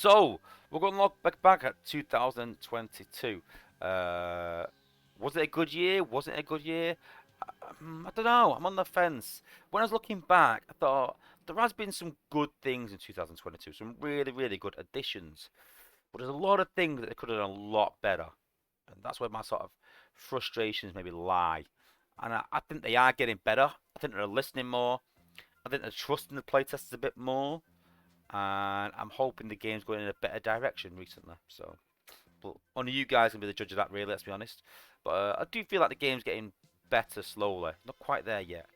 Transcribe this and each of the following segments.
So, we're going to look back at 2022. Uh, was it a good year? Wasn't it a good year? I don't know. I'm on the fence. When I was looking back, I thought there has been some good things in 2022, some really, really good additions. But there's a lot of things that they could have done a lot better. And that's where my sort of frustrations maybe lie. And I think they are getting better. I think they're listening more. I think they're trusting the playtesters a bit more. And I'm hoping the game's going in a better direction recently. So, but only you guys can be the judge of that, really. Let's be honest. But I do feel like the game's getting better slowly. Not quite there yet,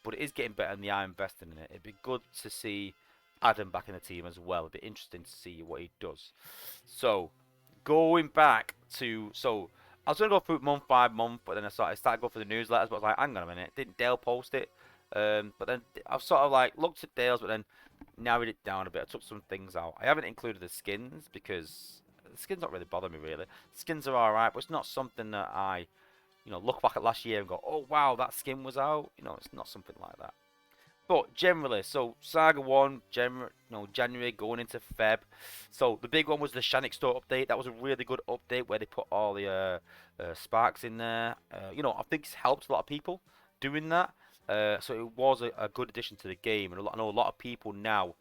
but it is getting better, and they are investing in it. It'd be good to see Adam back in the team as well. It'd be interesting to see what he does. So, going back to I was gonna go through month by month, but then I started going for the newsletters. But I was like, hang on a minute, didn't Dale post it? But then I've sort of like looked at Dale's, but then narrowed it down a bit. I took some things out. I haven't included the skins because the skins don't really bother me really. Skins are alright, but it's not something that I, look back at last year and go, oh wow, that skin was out. It's not something like that. But generally, so Saga 1, January going into Feb. So the big one was the Shannick Store update. That was a really good update where they put all the sparks in there. I think it's helped a lot of people doing that. So it was a good addition to the game, and I know a lot of people now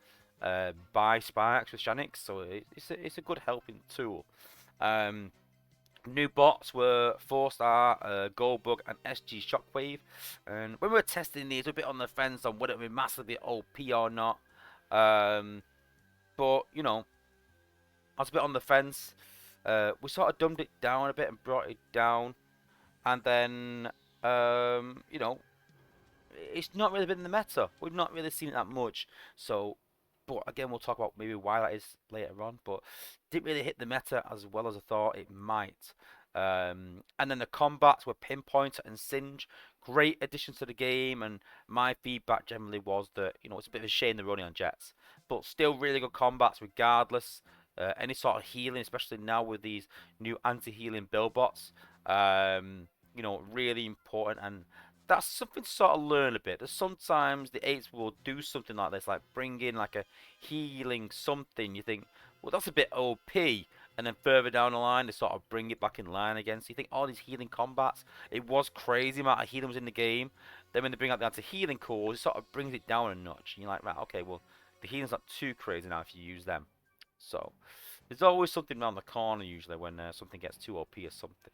buy sparks with Shannick, so it's a good helping tool. Um, New bots were 4-star, Goldbug, and SG Shockwave. And when we were testing these, we were a bit on the fence on whether it would be massively OP or not. Um, but, I was a bit on the fence. We sort of dumbed it down a bit and brought it down. And then, it's not really been in the meta. We've not really seen it that much. So, but again, we'll talk about maybe why that is later on. But didn't really hit the meta as well as I thought it might. And then the combats were Pinpointer and Singe. Great additions to the game, and my feedback generally was that it's a bit of a shame they're only on jets, but still really good combats regardless. Any sort of healing, especially now with these new anti-healing build bots, really important, and that's something to sort of learn a bit. That sometimes the eights will do something like this, like bring in like a healing something. You think, well, that's a bit OP, and then further down the line, they sort of bring it back in line again. So you think all these healing combats, it was crazy amount of healing was in the game. Then when they bring out the anti-healing cores, it sort of brings it down a notch. And you're like, right, okay, well, the healing's not too crazy now if you use them. So there's always something around the corner usually when something gets too OP or something.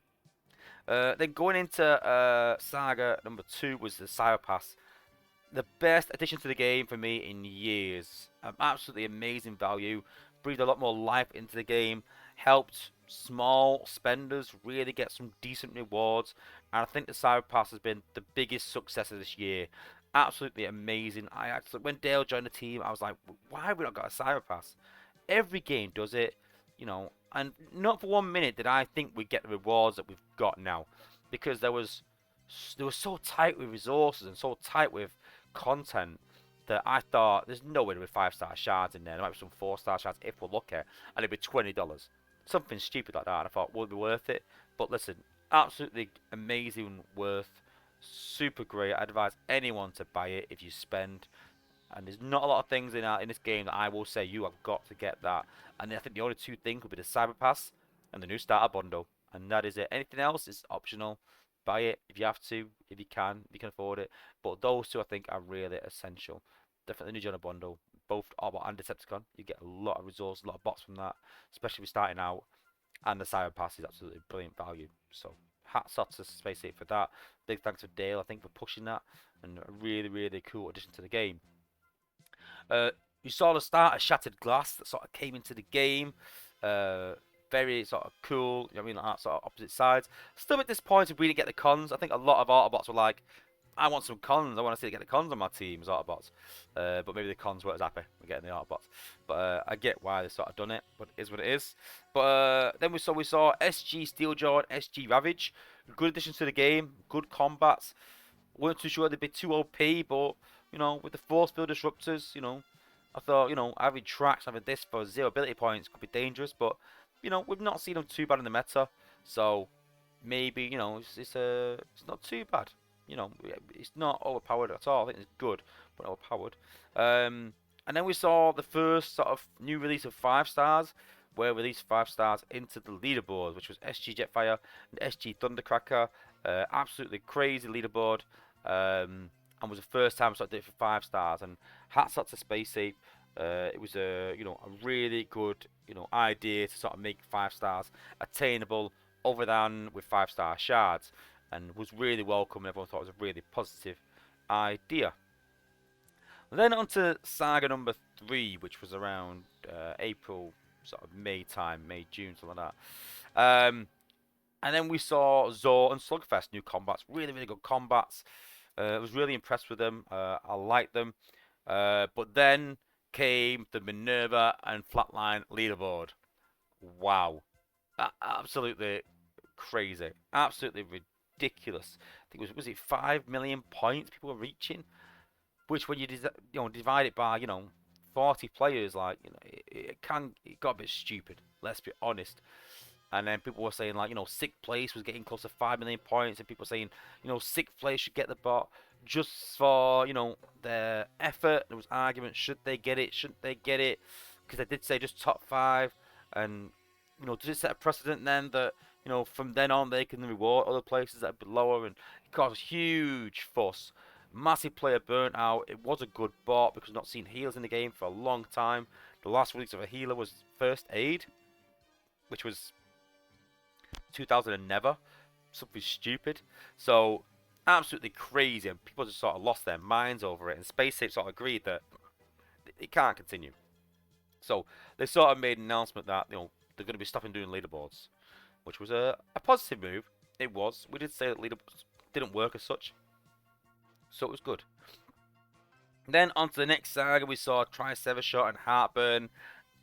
Then going into Saga number 2 was the Cyber Pass. The best addition to the game for me in years. Absolutely amazing value. Breathed a lot more life into the game. Helped small spenders really get some decent rewards. And I think the Cyber Pass has been the biggest success of this year. Absolutely amazing. When Dale joined the team, I was like, why have we not got a Cyber Pass? Every game does it, and not for 1 minute did I think we'd get the rewards that we've got now, because they were so tight with resources and so tight with content that I thought there's no way there were 5-star shards in there. There might be some 4-star shards if we're lucky, and it'd be $20, something stupid like that. And I thought, would it be worth it? But listen, absolutely amazing, worth, super great. I advise anyone to buy it if you spend. And there's not a lot of things in this game that I will say you have got to get that. And I think the only two things would be the Cyber Pass and the new starter bundle. And that is it. Anything else is optional. Buy it if you have to, if you can afford it. But those two I think are really essential. Definitely the new genre bundle. Both Autobot and Decepticon. You get a lot of resources, a lot of bots from that. Especially if you're starting out. And the Cyber Pass is absolutely brilliant value. So hats off to Space 8 for that. Big thanks to Dale, I think, for pushing that. And a really, really cool addition to the game. Uh, you saw the start of Shattered Glass that sort of came into the game. Very sort of cool. Like sort of opposite sides. Still a bit disappointed we didn't get the cons. I think a lot of Autobots were like, I want some cons. I want to see get the cons on my team as Autobots. But maybe the cons weren't as happy with getting the Autobots. But I get why they sort of done it. But it is what it is. But then we saw SG Steeljaw and SG Ravage. Good additions to the game. Good combats. Weren't too sure they'd be too OP, but with the force field disruptors, I thought, having tracks, having this for 0 ability points could be dangerous, but we've not seen them too bad in the meta, so maybe it's not too bad. It's not overpowered at all. I think it's good, but overpowered. And then we saw the first sort of new release of 5 stars, where we released 5 stars into the leaderboard, which was SG Jetfire and SG Thundercracker. Absolutely crazy leaderboard. And was the first time I sort of did it for 5 stars. And hats off to Space Ape. It was a really good idea to sort of make 5 stars attainable other than with 5 star shards, and was really welcome. Everyone thought it was a really positive idea. Then on to Saga number 3, which was around April, sort of May time, May, June, something like that. And then we saw Zor and Slugfest, new combats, really, really good combats. I was really impressed with them. I liked them. But then came the Minerva and Flatline leaderboard. Wow. Absolutely crazy. Absolutely ridiculous. I think was it 5 million points people were reaching? Which when you divide it by 40 players, like it got a bit stupid. Let's be honest. And then people were saying like sixth place was getting close to 5 million points, and people saying sixth place should get the bot just for their effort. There was arguments: should they get it? Shouldn't they get it? Because they did say just top 5, and does it set a precedent then that from then on they can reward other places that are lower? And it caused a huge fuss. Massive player burnt out. It was a good bot because we've not seen healers in the game for a long time. The last release of a healer was First Aid, which was 2000 and never. Something stupid. So, absolutely crazy. And people just sort of lost their minds over it. And Space Ape sort of agreed that it can't continue. So, they sort of made an announcement that, they're going to be stopping doing leaderboards, which was a positive move. It was. We did say that leaderboards didn't work as such. So it was good. Then on to the next saga, we saw Tricerashot and Heartburn.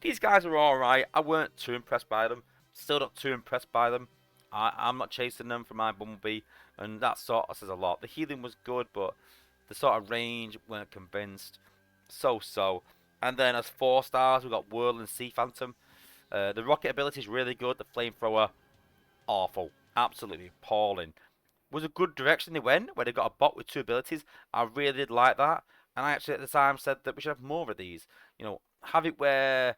These guys were alright. I weren't too impressed by them. Still not too impressed by them. I'm not chasing them for my Bumblebee, and that sort of says a lot. The healing was good, but the sort of range weren't convinced. So. And then as 4 stars, we got Whirl and Sea Phantom. The rocket ability is really good. The flamethrower, awful. Absolutely appalling. Was a good direction they went, where they got a bot with 2 abilities. I really did like that. And I actually at the time said that we should have more of these. Have it where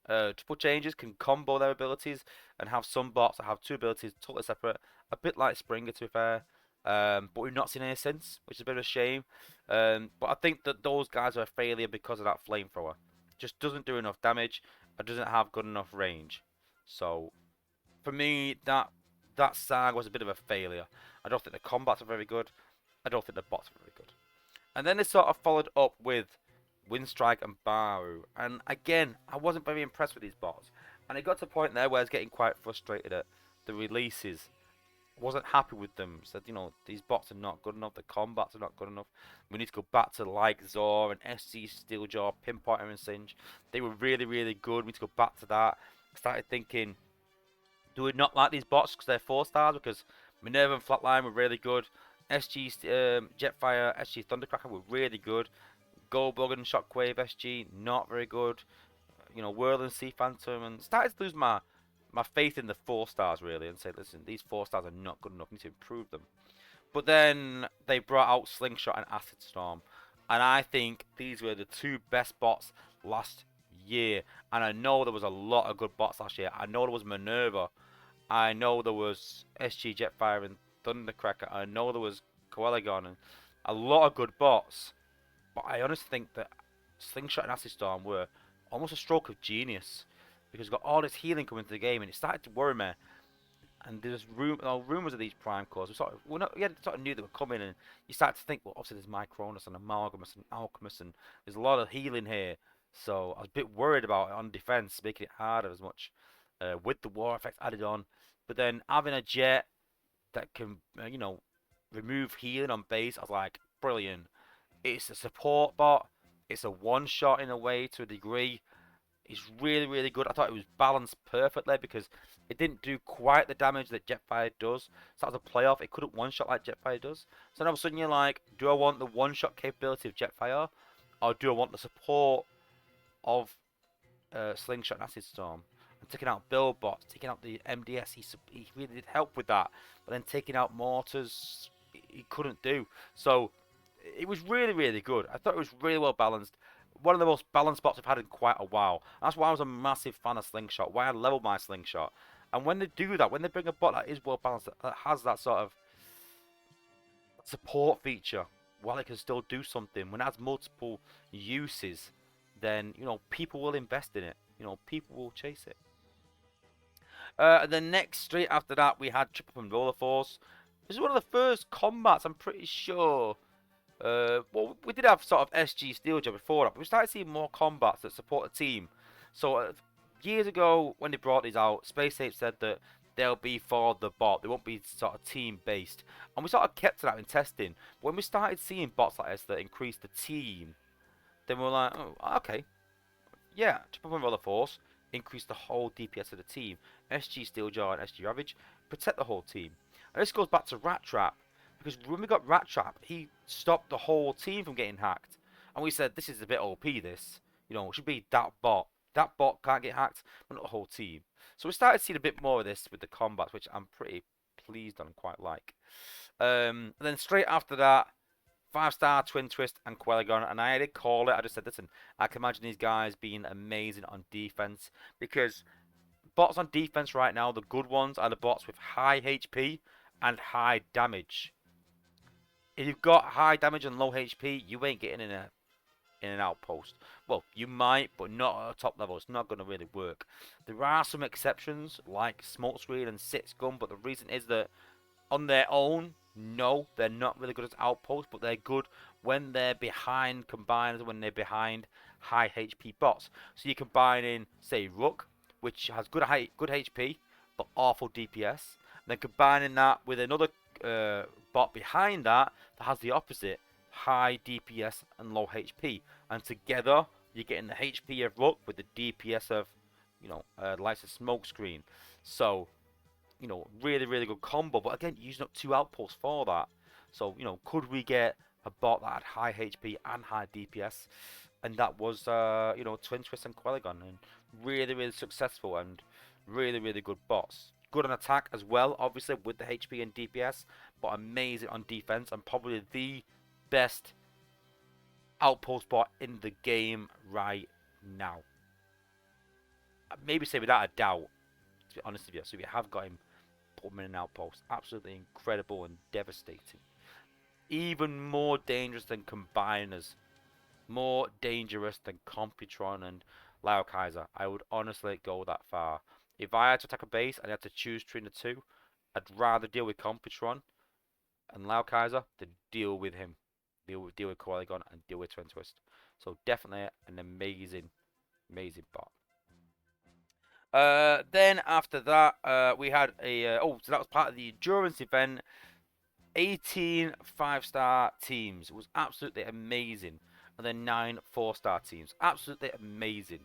triple changes can combo their abilities, and have some bots that have 2 abilities totally separate. A bit like Springer, to be fair. But we've not seen any since, which is a bit of a shame. But I think that those guys are a failure because of that flamethrower. Just doesn't do enough damage, or doesn't have good enough range. So, for me, that saga was a bit of a failure. I don't think the combats are very good. I don't think the bots are very good. And then they sort of followed up with Windstrike and Baru. And again, I wasn't very impressed with these bots. And it got to a point there where I was getting quite frustrated at the releases. Wasn't happy with them. Said, these bots are not good enough. The combats are not good enough. We need to go back to like Zor and SC Steeljaw, Pinpointer and Singe. They were really, really good. We need to go back to that. I started thinking, do we not like these bots because they're 4 stars? Because Minerva and Flatline were really good. SG Jetfire, SG Thundercracker were really good. Goldbug and Shockwave SG, not very good. Whirl and Sea Phantom, and started to lose my faith in the 4 stars really, and say, listen, these 4 stars are not good enough. We need to improve them. But then they brought out Slingshot and Acid Storm, and I think these were the 2 best bots last year. And I know there was a lot of good bots last year. I know there was Minerva. I know there was SG Jetfire and Thundercracker. I know there was Coelagon and a lot of good bots. But I honestly think that Slingshot and Acid Storm were almost a stroke of genius, because we've got all this healing coming into the game, and it started to worry me. And there's rumours of these prime cores. We sort of knew they were coming, and you start to think, well, obviously there's Micronus and Amalgamus and Alchemist, and there's a lot of healing here. So I was a bit worried about it on defense, making it harder as much with the war effects added on. But then having a jet that can, remove healing on base, I was like, brilliant. It's a support bot. It's a one-shot in a way to a degree. It's really, really good. I thought it was balanced perfectly because it didn't do quite the damage that Jetfire does. So that was a playoff. It couldn't one-shot like Jetfire does. So then all of a sudden you're like, do I want the one-shot capability of Jetfire, or do I want the support of Slingshot and Acid Storm? And taking out build bots, taking out the MDS, he really did help with that. But then taking out mortars, he couldn't do. So it was really, really good. I thought it was really well balanced. one of the most balanced bots I've had in quite a while. That's why I was a massive fan of Slingshot, why I leveled my Slingshot. And when they do that, when they bring a bot that is well balanced, that has that sort of support feature, while it can still do something, when it has multiple uses, then, people will invest in it. People will chase it. The next, straight after that, we had Trip Up and Roller Force. This is one of the first combats, I'm pretty sure. Well, we did have sort of SG Steeljaw before that, but we started seeing more combats that support the team. So, years ago, when they brought these out, Space Ape said that they'll be for the bot. They won't be sort of team-based. And we sort of kept to that in testing. But when we started seeing bots like this that increase the team, then we were like, oh, okay. Yeah, Trip Up and Roller Force, increase the whole DPS of the team. SG Steeljaw and SG Ravage protect the whole team. And this goes back to Rat Trap, because when we got Rat Trap, he stopped the whole team from getting hacked. And we said, this is a bit OP, this. It should be that bot. That bot can't get hacked, but not the whole team. So we started seeing a bit more of this with the combats, which I'm pretty pleased and quite like. And then straight after that, 5-star Twin Twist and Quellagon, and I did call it. I just said, listen, I can imagine these guys being amazing on defense, because bots on defense right now, the good ones are the bots with high HP and high damage. If you've got high damage and low HP, you ain't getting in an outpost. Well, you might, but not at a top level. It's not going to really work. There are some exceptions, like Smokescreen and Six Gun, but the reason is that on their own, no, they're not really good as outposts, but they're good when they're behind combiners, when they're behind high HP bots. So you combine in, say, Rook, which has good HP, but awful DPS. And then combining that with another bot behind that has the opposite, high DPS and low HP. And together, you're getting the HP of Rook with the DPS of, likes of Smokescreen. So, really, really good combo. But again, using up 2 outposts for that. So, could we get a bot that had high HP and high DPS? And that was, Twin Twist and Quellagon. And really, really successful and really, really good bots. Good on attack as well, obviously, with the HP and DPS. But amazing on defense and probably the best outpost bot in the game right now. Maybe say without a doubt, to be honest with you. So we have got him, put him in an outpost. Absolutely incredible and devastating. Even more dangerous than Combiners. More dangerous than Computron and Laokaiser. I would honestly go that far. If I had to attack a base and I had to choose between the two, I'd rather deal with Computron and Laokaiser than deal with him. Deal with Quellagon and deal with Twin Twist. So definitely an amazing, amazing bot. Then after that, we had a so that was part of the endurance event. 18 5-star teams. It was absolutely amazing. And then 9 4-star teams. Absolutely amazing.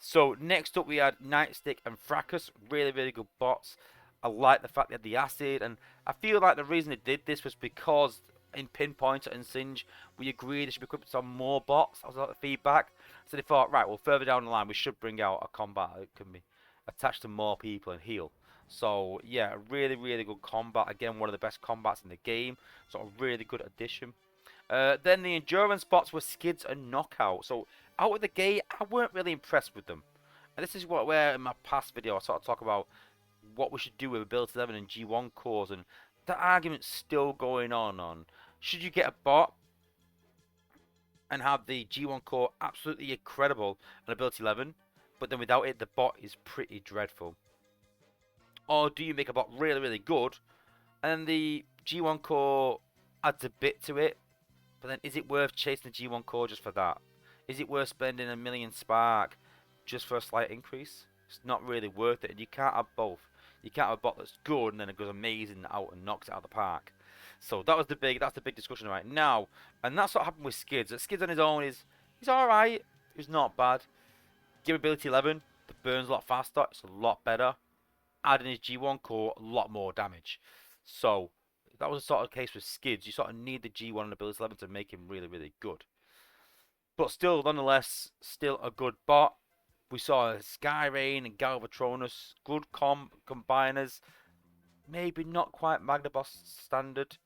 So next up we had Nightstick and Fracas. Really, really good bots. I like the fact they had the acid, and I feel like the reason they did this was because in Pinpointer and Singe, we agreed they should be equipped on more bots. That was a lot of feedback. So they thought, right, well, further down the line, we should bring out a combat that can be attached to more people and heal. So, yeah, really, really good combat. Again, one of the best combats in the game. So, a really good addition. Then the endurance bots were Skids and Knockout. So, out of the gate, I weren't really impressed with them. And this is where in my past video I sort of talk about what we should do with Ability 11 and G1 cores, and that argument's still going on should you get a bot and have the G1 core absolutely incredible on Ability 11, but then without it the bot is pretty dreadful? Or do you make a bot really, really good and the G1 core adds a bit to it, but then is it worth chasing the G1 core just for that? Is it worth spending 1,000,000 spark just for a slight increase? It's not really worth it, and you can't have both. You can't have a bot that's good and then it goes amazing out and knocks it out of the park. So that's the big discussion right now, and that's what happened with Skids. Skids on his own he's all right. He's not bad. Give ability 11, the burns a lot faster. It's a lot better. Adding his G1 core, a lot more damage. So that was the sort of case with Skids. You sort of need the G1 and ability 11 to make him really, really good. But still, nonetheless, still a good bot. We saw Skyrain and Galvatronus, good combiners. Maybe not quite Magnaboss standard.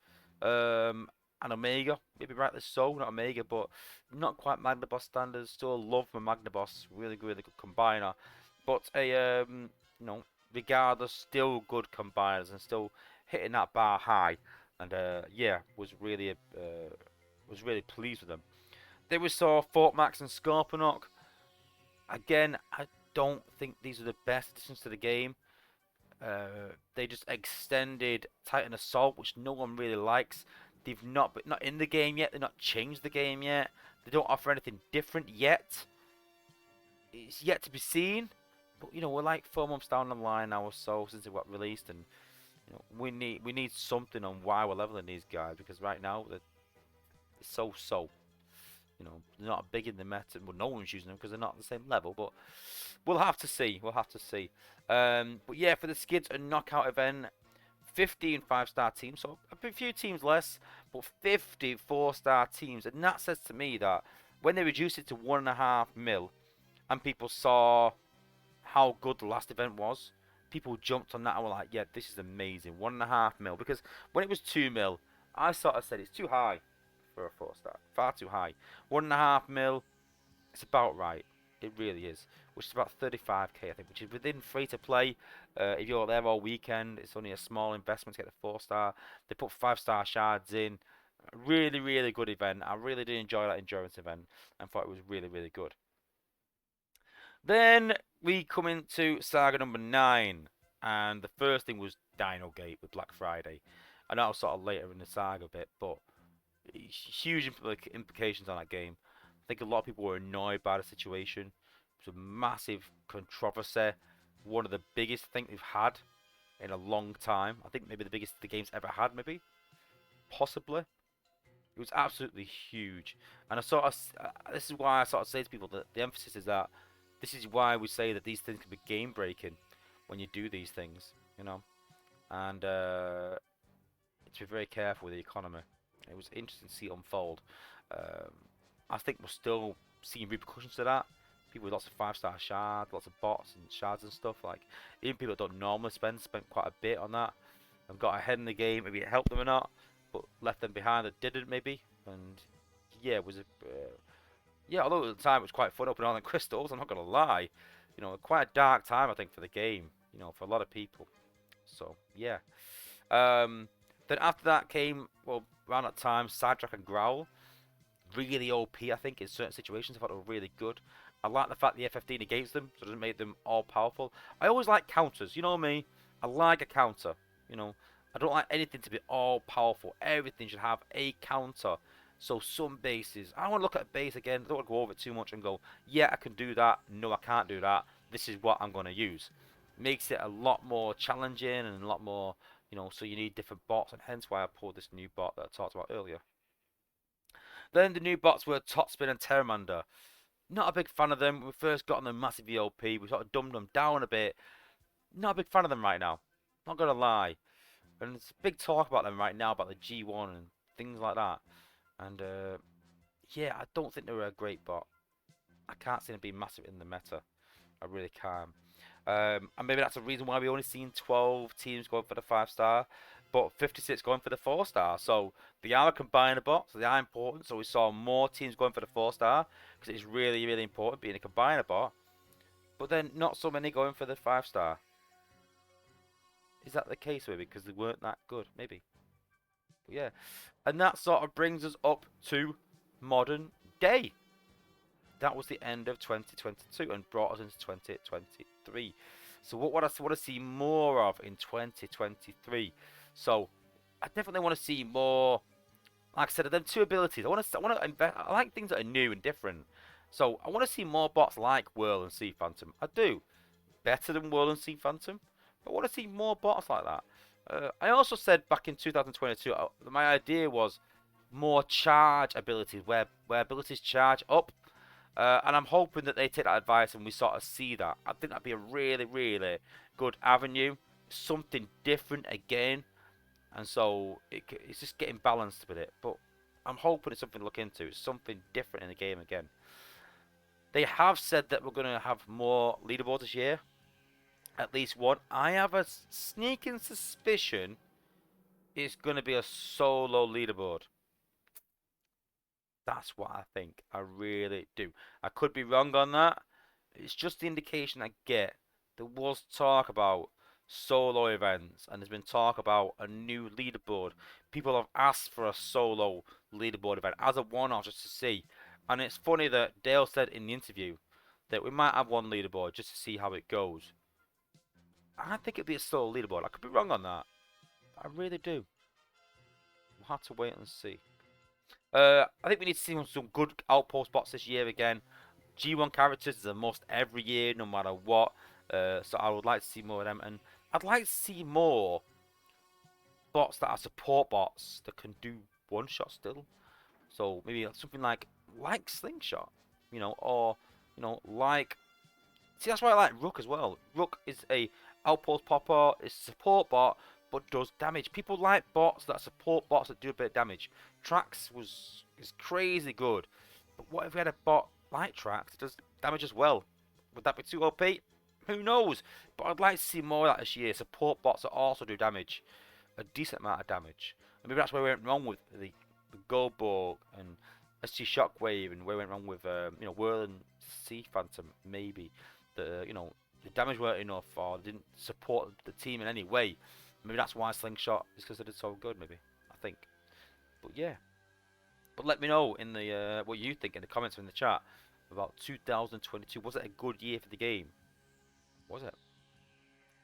and Omega, maybe rightly so, not Omega, but not quite Magnaboss standards. Still love my Magnaboss, really good combiner, but you know, regardless, still good combiners and still hitting that bar high, and yeah, was really pleased with them. Then we saw Fort Max and Scorponok. Again, I don't think these are the best additions to the game. They just extended Titan Assault, which no one really likes. They've not in the game yet. They've not changed the game yet. They don't offer anything different yet. It's yet to be seen. But you know, we're like 4 months down the line now or so since it got released, and you know, we need something on why we're leveling these guys, because right now they're so. You know, they're not big in the meta. Well, no one's using them because they're not at the same level. But we'll have to see. We'll have to see. But yeah, for the Skids and Knockout event, 15 5-star teams. So a few teams less, but 50 4-star teams. And that says to me that when they reduced it to 1.5 mil, and people saw how good the last event was, people jumped on that and were like, yeah, this is amazing. 1.5 mil. Because when it was 2 mil, I sort of said it's too high for a 4-star. Far too high. 1.5 mil, it's about right. It really is. Which is about 35k, I think, which is within free to play. If you're there all weekend, it's only a small investment to get the 4-star. They put 5-star shards in. Really good event. I really did enjoy that endurance event and thought it was really good. Then we come into saga number 9, and the first thing was Dino Gate with Black Friday. I know sort of later in the saga bit, but huge implications on that game. I think a lot of people were annoyed by the situation. It was a massive controversy, one of the biggest I think we've had in a long time. I think maybe the biggest the game's ever had, maybe, possibly. It was absolutely huge, and I sort of this is why I sort of say to people that the emphasis is that this is why we say that these things can be game breaking when you do these things, you know, and to be very careful with the economy. It was interesting to see it unfold. Um, I think we're still seeing repercussions to that. People with lots of 5-star shards, lots of bots and shards and stuff. Like even people that don't normally spent quite a bit on that and got ahead in the game. Maybe it helped them or not, but left them behind that didn't maybe. And yeah, it was yeah. Although at the time it was quite fun opening all the crystals. I'm not gonna lie. You know, quite a dark time I think for the game. You know, for a lot of people. So yeah. Then after that came, well, around that time, Sidetrack and Growl. Really OP, I think, in certain situations. I thought they were really good. I like the fact the F15 negates them, so it doesn't make them all powerful. I always like counters, you know me. I like a counter, you know. I don't like anything to be all powerful. Everything should have a counter. So some bases, I want to look at a base again. I don't want to go over it too much and go, yeah, I can do that. No, I can't do that. This is what I'm going to use. Makes it a lot more challenging and a lot more, you know, so you need different bots, and hence why I pulled this new bot that I talked about earlier. Then the new bots were Topspin and Terramander. Not a big fan of them. When we first got on them massive EOP, we sort of dumbed them down a bit. Not a big fan of them right now. Not gonna lie. And it's a big talk about them right now, about the G1 and things like that. And yeah, I don't think they were a great bot. I can't see them being massive in the meta. I really can't. And maybe that's the reason why we only seen 12 teams going for the 5-star, but 56 going for the 4-star. So they are a combiner bot, so they are important. So we saw more teams going for the 4-star because it's really important being a combiner bot. But then not so many going for the 5-star. Is that the case maybe because they weren't that good? Maybe. But yeah, and that sort of brings us up to modern day. That was the end of 2022 and brought us into 2023. So what would I want to see more of in 2023? So I definitely want to see more. Like I said, them two abilities. I like things that are new and different. So I want to see more bots like Whirl and Sea Phantom. I do. Better than Whirl and Sea Phantom. But I want to see more bots like that. I also said back in 2022, my idea was more charge abilities, where abilities charge up. And I'm hoping that they take that advice and we sort of see that. I think that'd be a really good avenue. Something different again. And so it's just getting balanced with it. But I'm hoping it's something to look into. It's something different in the game again. They have said that we're going to have more leaderboards this year. At least one. I have a sneaking suspicion it's going to be a solo leaderboard. That's what I think. I really do. I could be wrong on that. It's just the indication I get. There was talk about solo events, and there's been talk about a new leaderboard. People have asked for a solo leaderboard event as a one-off just to see. And it's funny that Dale said in the interview that we might have one leaderboard just to see how it goes. I think it'd be a solo leaderboard. I could be wrong on that. I really do. We'll have to wait and see. I think we need to see some good outpost bots this year again. G1 characters is a must every year, no matter what. So I would like to see more of them, and I'd like to see more bots that are support bots that can do one shot still. So maybe something like Slingshot, or like. See, that's why I like Rook as well. Rook is a outpost popper, is a support bot, but does damage. People like bots that support bots that do a bit of damage. Trax is crazy good, but what if we had a bot like Trax that does damage as well? Would that be too OP? Who knows? But I'd like to see more of that this year. Support bots that also do damage, a decent amount of damage. And maybe that's where we went wrong with the Goldborg and SC Shockwave, and where we went wrong with Whirling Sea Phantom maybe. The damage weren't enough or didn't support the team in any way. Maybe that's why Slingshot is considered so good. Maybe I think. But yeah. But let me know in the what you think in the comments or in the chat about 2022. Was it a good year for the game? Was it?